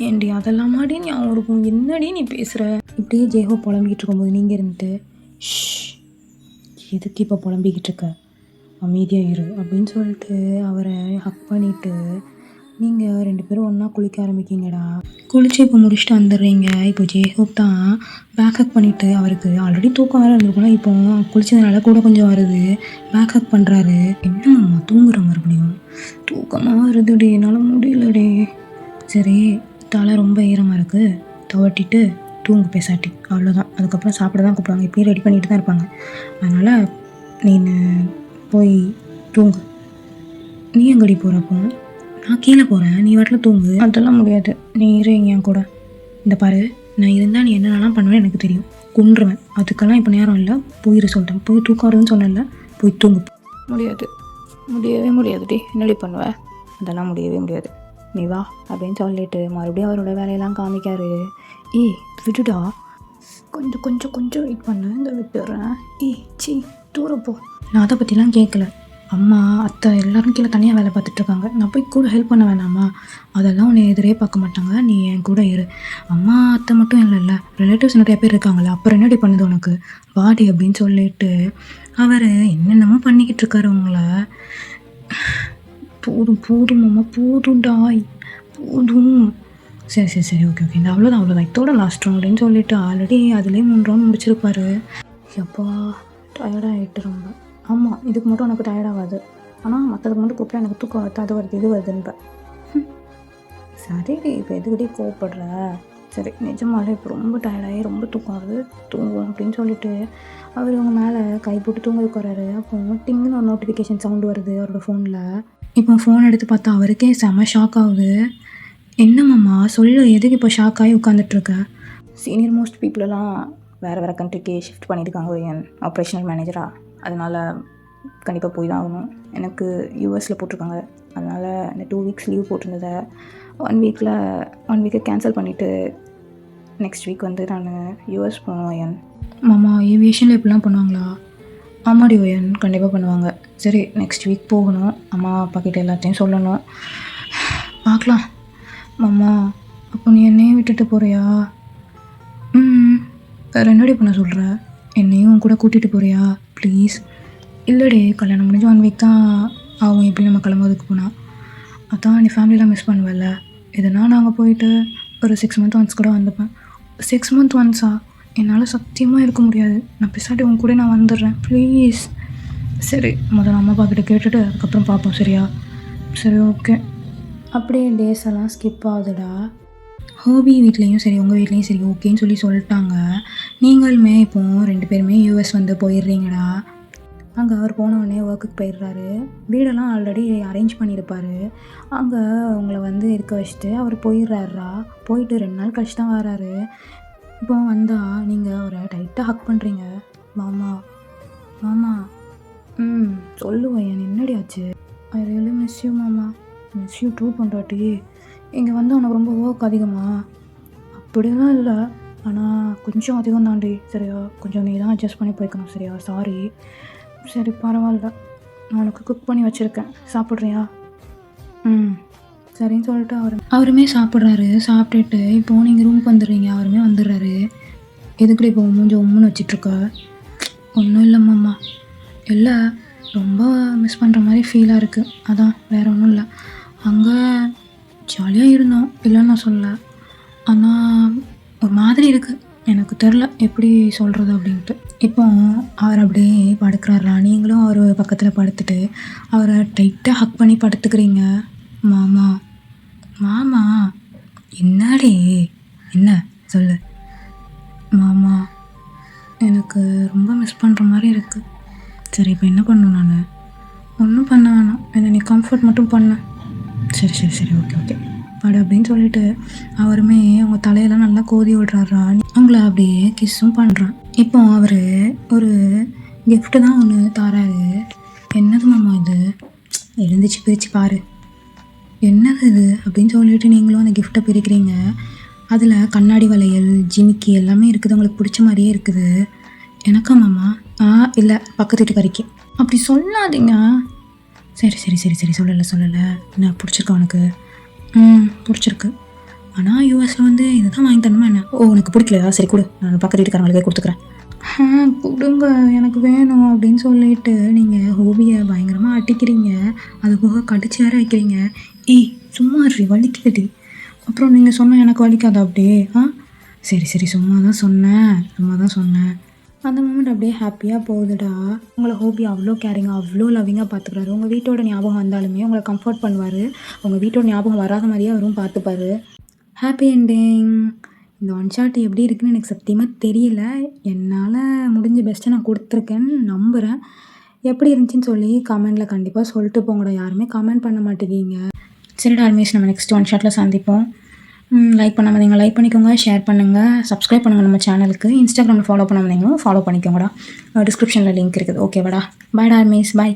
ஏண்டி அதெல்லாம் மாடி ஞாபகம் இருக்கும்? என்னடி நீ பேசுகிற? இப்படியே ஜேஹோப் புலம்பிக்கிட்டு இருக்கும்போது நீங்கள் இருந்துட்டு எதுக்கு இப்போ புலம்பிக்கிட்டு இருக்க, அமைதியாக இரு அப்படின்னு சொல்லிட்டு அவரை ஹக் பண்ணிவிட்டு நீங்கள் 2 பேரும் ஒன்றா குளிக்க ஆரம்பிக்கிங்கடா. குளிச்சு இப்போ முடிச்சுட்டு வந்துடுறீங்க. இப்போ ஜேஹோப் தான் பேக் ஹக் பண்ணிவிட்டு, அவருக்கு ஆல்ரெடி தூக்கம் வேறு இருந்திருக்குன்னா இப்போ குளிச்சதுனால கூட கொஞ்சம் வருது, பேக் ஹக் பண்ணுறாரு. என்னம்மா தூங்குற மறுபடியும்? தூக்கமாக வருதுடி, என்னால் முடியலடி. சரி, தலை ரொம்ப ஈரமாக இருக்குது, துவட்டிட்டு தூங்கு பேசாட்டி, அவ்வளோதான். அதுக்கப்புறம் சாப்பிட தான் கூப்பிடுவாங்க, இப்பயும் ரெடி பண்ணிட்டு தான் இருப்பாங்க. அதனால் நீ போய் தூங்கு. நீ எங்கடி போகிறப்போ? நான் கீழே போகிறேன், நீ வாட்டில் தூங்கு. அதெல்லாம் முடியாது, நீ இருங்க என் கூட. இந்த பாரு, நான் இருந்தால் நீ என்னென்னலாம் பண்ணுவேன்னு எனக்கு தெரியும், கொன்றுவேன். அதுக்கெல்லாம் இப்போ நேரம் இல்லை, போயிரு சொல்லிட்டேன். போய் தூக்கம் வருதுன்னு சொன்னேன்ல, போய் தூங்கு. முடியவே முடியாதுடி. என்னடி பண்ணுவேன்? அதெல்லாம் முடியவே முடியாது, நீ வா அப்படின்னு சொல்லிட்டு மறுபடியும் அவரோட வேலையெல்லாம் காமிக்காரு. விட்டுடா, கொஞ்சம் வெயிட் பண்ணு, இந்த விட்டுறேன். சீ தூரப்போ. நான் அதை பற்றிலாம் கேட்கல, அம்மா அத்தை எல்லாரும் கீழே தனியாக வேலை பார்த்துட்ருக்காங்க. நான் போய் கூட ஹெல்ப் பண்ண வேணாமா? அதெல்லாம் உன்னை எதிரே பார்க்க மாட்டாங்க. நீ என் கூட இரு. அம்மா அத்தை மட்டும் இல்லைல்ல, ரிலேட்டிவ்ஸ் நிறைய பேர் இருக்காங்களே, அப்புறம் என்னடி பண்ணுது உனக்கு? வாடி அப்படின்னு சொல்லிட்டு அவர் என்னென்னமோ பண்ணிக்கிட்டு இருக்காரு உங்கள. போதும் போதும் அம்மா, போதும்டாய், போதும். சரி சரி சரி, ஓகே ஓகே, இந்த அவ்வளோதான் இதோட லாஸ்ட் ரவுண்ட் அப்படின்னு சொல்லிட்டு ஆல்ரெடி அதுலேயே 3 ரவுண்ட் முடிச்சிருப்பாரு. எப்பா டயர்டாகிட்டு ரொம்ப. ஆமாம், இதுக்கு மட்டும் எனக்கு டயர்டாகாது. ஆனால் மற்றதுக்கு மட்டும் கூப்பிட்டா எனக்கு தூக்கம் வருது, அது வருது, இது வருதுன்ற. சரி, இப்போ எதுக்கிட்டே கோவப்படுற? சரி, நிஜமாலே இப்போ ரொம்ப டயர்டாகி ரொம்ப தூக்கம் வருது, தூங்கும் அப்படின்னு சொல்லிட்டு அவர் அவங்க மேலே கை போட்டு தூங்க வைக்கிறாரு. அப்போ டிங்குன்னு ஒரு நோட்டிஃபிகேஷன் சவுண்டு வருது அவரோட ஃபோனில். இப்போ ஃபோன் எடுத்து பார்த்தா அவருக்கே செம ஷாக் ஆகுது. என்னம்மாம்மா சொல்லு, எதுக்கு இப்போ ஷாக் ஆகி உட்காந்துட்ருக்க? சீனியர் மோஸ்ட் பீப்புளெல்லாம் வேறு கண்ட்ரிக்கு ஷிஃப்ட் பண்ணியிருக்காங்க என் ஆப்ரேஷனல் மேனேஜராக. அதனால் கண்டிப்பாக போய் தான் ஆகணும். எனக்கு யூஎஸில் போட்டிருக்காங்க. அதனால் இந்த 2 வீக்ஸ் லீவ் போட்டிருந்ததை 1 வீக்கை கேன்சல் பண்ணிவிட்டு நெக்ஸ்ட் வீக் வந்து நான் யூஎஸ் போகணும் ஒயன். மாமா, ஏவியேஷனில் இப்படிலாம் பண்ணுவாங்களா? ஆமாடி ஒயன், கண்டிப்பாக பண்ணுவாங்க. சரி, நெக்ஸ்ட் வீக் போகணும். அம்மா அப்பா கிட்ட எல்லாத்தையும் சொல்லணும். பார்க்கலாம். மாமா, அப்போ நீ என்னையும் விட்டுட்டு போகிறியா? வேறு என்னடி பண்ண சொல்கிற? என்னையும் கூட கூட்டிகிட்டு போகிறியா ப்ளீஸ்? இல்லைடே, கல்யாணம் முடிஞ்சு 1 வீக் தான் ஆகும் எப்படி நம்ம கிளம்புறதுக்கு போனால். அதான் நீ ஃபேமிலியெலாம் மிஸ் பண்ணுவல்ல. எதுனா நாங்கள் போயிட்டு ஒரு 6 மந்த் ஒன்ஸ் கூட வந்துப்பேன். 6 மந்த் ஒன்ஸா? என்னால் சத்தியமாக இருக்க முடியாது. நான் பிசாட்டி உன் கூட நான் வந்துடுறேன் ப்ளீஸ். சரி, முதல்ல அம்மா அப்பா கிட்ட கேட்டுட்டு அதுக்கப்புறம் பார்ப்போம், சரியா? சரி, ஓகே. அப்படியே டேஸ் எல்லாம் ஸ்கிப் ஆகுதுடா. ஹோபி வீட்லேயும் சரி, உங்கள் வீட்லேயும் சரி, ஓகேன்னு சொல்லிட்டாங்க. நீங்களுமே இப்போது 2 பேருமே யூஎஸ் வந்து போயிடுறீங்கடா. அங்கே அவர் போனவுடனே ஒர்க்குக்கு போயிடுறாரு. வீடெல்லாம் ஆல்ரெடி அரேஞ்ச் பண்ணியிருப்பார். அங்கே உங்களை வந்து இருக்க வச்சுட்டு அவர் போயிடுறாருடா. போயிட்டு 2 நாள் கழிச்சு தான் வராரு. இப்போ வந்தால் நீங்கள் அவரை டைட்டாக ஹக் பண்ணுறீங்க. மாமா மாமா. சொல்லுவேன், என்னடி ஆச்சு? ஐ ரியலி மிஸ் யூ மாமா. மிஸ் யூ டூ பண்ணுறாட்டி. இங்கே வந்து உனக்கு ரொம்ப ஒர்க் அதிகமா? அப்படியெல்லாம் இல்லை, ஆனால் கொஞ்சம் அதிகம் தாண்டி, சரியா? கொஞ்சம் நீ தான் அட்ஜஸ்ட் பண்ணி போய்க்கணும், சரியா? சாரி. சரி, பரவாயில்ல. நான் உனக்கு குக் பண்ணி வச்சுருக்கேன், சாப்பிட்றியா? சரின்னு சொல்லிட்டு அவருமே சாப்பிட்றாரு. சாப்பிட்டுட்டு இப்போது நீங்கள் ரூமுக்கு வந்துடுறீங்க. அவருமே வந்துடுறாரு. எதுக்குடி இப்போ மூஞ்சி உம்முன்னு வச்சிட்ருக்க? ஒன்றும் இல்லை மாமா. இல்லை, ரொம்ப மிஸ் பண்ணுற மாதிரி ஃபீலாக இருக்குது, அதான், வேறு ஒன்றும் இல்லை. அங்கே ஜாலியாக இருந்தோம், இல்லைன்னு நான் சொல்லலை. ஆனால் ஒரு மாதிரி இருக்குது, எனக்கு தெரில எப்படி சொல்கிறது அப்படின்ட்டு. இப்போ அவர் அப்படியே படுக்கிறாரா, நீங்களும் அவர் பக்கத்தில் படுத்துட்டு அவரை டைட்டாக ஹக் பண்ணி படுத்துக்கிறீங்க. மாமா மாமா. என்னடி? என்ன சொல்லு? மாமா, எனக்கு ரொம்ப மிஸ் பண்ணுற மாதிரி இருக்குது. சரி, இப்போ என்ன பண்ணணும்? நான் ஒன்றும் பண்ண வேணாம், என்னை நீ கம்ஃபர்ட் மட்டும் பண்ண. சரி சரி சரி, ஓகே ஓகே, படு அப்படின்னு சொல்லிட்டு அவருமே அவங்க தலையெல்லாம் நல்லா கோதி விடுறாரா. அவங்கள அப்படியே கிஸ்ஸும் பண்ணுறான். இப்போ அவர் ஒரு கிஃப்ட்டு தான் ஒன்று தராரு. என்னது மாமா இது? எழுந்திரிச்சு பிரித்து பாரு. என்னது இது அப்படின்னு சொல்லிட்டு நீங்களும் அந்த கிஃப்ட்டை பிரிக்கிறீங்க. அதில் கண்ணாடி வளையல், ஜிமிக்கி எல்லாமே இருக்குது. உங்களுக்கு பிடிச்ச மாதிரியே இருக்குது. எனக்கா மாமா? இல்லை, பக்கத்து வீட்டுக்காரிக்கு. அப்படி சொல்லாதீங்க. சரி சரி சரி சரி, சொல்லலை. என்ன பிடிச்சிருக்கா உனக்கு? பிடிச்சிருக்கு. ஆனால் யூஎஸில் வந்து இதை தான் வாங்கி தரணுமா என்ன? ஓ, உனக்கு பிடிக்கலையா? சரி கொடு, நான் பக்கத்து வீட்டுக்காரங்களுக்கே கொடுத்துக்கிறேன். கொடுங்க, எனக்கு வேணும் அப்படின்னு சொல்லிட்டு நீங்கள் ஹோபியை பயங்கரமாக அடிக்கிறீங்க. அது போக கடிச்சு வேற வைக்கிறீங்க. ஏய், சும்மா இருறி, வலிக்குதுடி. அப்புறம் நீங்கள் சொன்னால் எனக்கு வலிக்காதா அப்படியே? சரி சரி, சும்மா தான் சொன்னேன். அந்த மூமெண்ட் அப்படியே ஹாப்பியாக போகுதுடா. உங்களை ஹோபி அவ்வளோ கேரிங்காக, அவ்வளோ லவ்விங்காக பார்த்துக்குறாரு. உங்கள் வீட்டோட ஞாபகம் வந்தாலுமே உங்களை கம்ஃபர்ட் பண்ணுவார். உங்கள் வீட்டோட ஞாபகம் வராத மாதிரியே அவரும் பார்த்துப்பாரு. Happy ending. இந்த ஒன் ஷாட் எப்படி இருக்குன்னு எனக்கு சத்தியமாக தெரியல. என்னால் முடிஞ்ச பெஸ்ட்டை நான் கொடுத்துருக்கேன்னு நம்புகிறேன். எப்படி இருந்துச்சுன்னு சொல்லி கமெண்டில் கண்டிப்பாக சொல்லிட்டு போங்கடா. யாருமே கமெண்ட் பண்ண மாட்டேங்கிங்க. சரிடா ஆல்மேஸ், நம்ம நெக்ஸ்ட் ஒன் ஷாட்டில் சந்திப்போம். லைக் பண்ணாமல் நீங்கள் லைக் பண்ணிக்கோங்க, ஷேர் பண்ணுங்கள், சப்ஸ்கிரைப் பண்ணுங்கள் நம்ம சேனலுக்கு. இன்ஸ்டாகிராமில் ஃபாலோ பண்ணாமல் நீங்களும் ஃபாலோ பண்ணிக்கோங்கடா. டிஸ்கிரிப்ஷனில் லிங்க் இருக்குது. ஓகேவாடா? பாய் ஆல்மேஸ், பாய்.